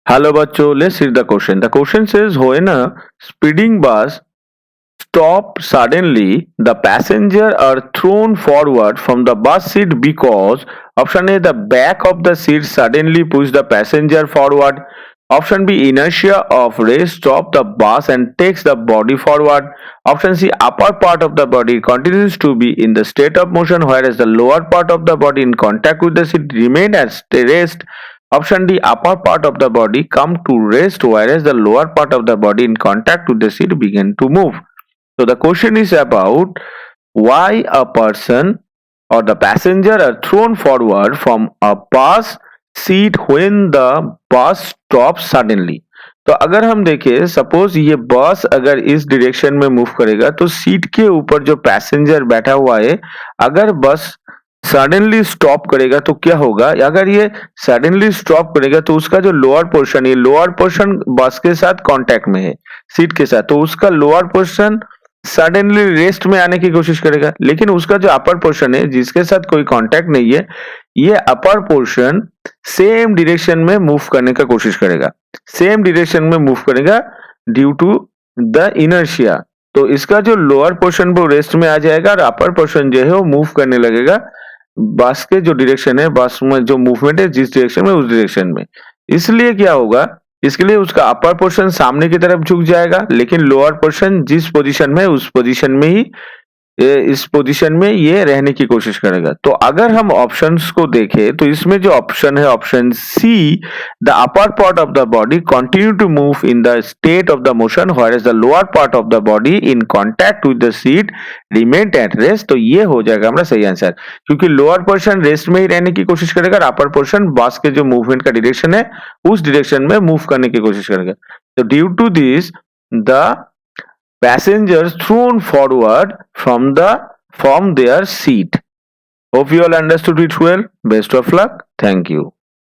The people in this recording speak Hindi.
Hello bachcho, let's read the question. The question says when a speeding bus stops suddenly, the passengers are thrown forward from the bus seat because option A, the back of the seat suddenly pushes the passenger forward. Option B, inertia of race stops the bus and takes the body forward. Option C, upper part of the body continues to be in the state of motion whereas the lower part of the body in contact with the seat remain at rest. Option D, upper part of the body come to rest whereas the lower part of the body in contact with the seat begin to move. So the question is about why a person or the passenger are thrown forward from a bus seat when the bus stops suddenly. तो अगर हम देखें सपोज ये बस अगर इस डायरेक्शन में मूव करेगा तो सीट के ऊपर जो पैसेंजर बैठा हुआ है अगर बस सडनली स्टॉप करेगा तो क्या होगा, अगर ये सडनली स्टॉप करेगा तो उसका जो लोअर पोर्शन, ये लोअर पोर्शन बस के साथ कांटेक्ट में है सीट के साथ, तो उसका लोअर पोर्शन सडनली रेस्ट में आने की कोशिश करेगा, लेकिन उसका जो अपर पोर्शन है जिसके साथ कोई कांटेक्ट नहीं है, ये अपर पोर्शन सेम डायरेक्शन में मूव करने का कोशिश करेगा, सेम डायरेक्शन में मूव करेगा ड्यू टू द इनर्शिया। तो इसका जो लोअर पोर्शन वो रेस्ट में आ जाएगा और अपर पोर्शन जो है वो मूव करने लगेगा बस के जो डायरेक्शन है, बस में जो मूवमेंट है जिस डायरेक्शन में उस डायरेक्शन में। इसलिए क्या होगा, इसके लिए उसका अपर पोर्शन सामने की तरफ झुक जाएगा लेकिन लोअर पोर्शन जिस पोजीशन में उस पोजीशन में ही इस पोजीशन में ये रहने की कोशिश करेगा। तो अगर हम ऑप्शंस को देखें तो इसमें जो ऑप्शन है option C, the upper part of the body continue to move in the state of the motion whereas the lower part of the body in contact with the seat remain at rest. तो ये हो जाएगा हमारा सही आंसर, क्योंकि लोअर पोर्शन रेस्ट में ही रहने की कोशिश करेगा और अपर पोर्शन बस के जो मूवमेंट का डायरेक्शन है उस डायरेक्शन में मूव करने की कोशिश करेगा। तो due to this the passengers thrown forward from their seat. Hope you all understood it well. Best of luck. Thank you.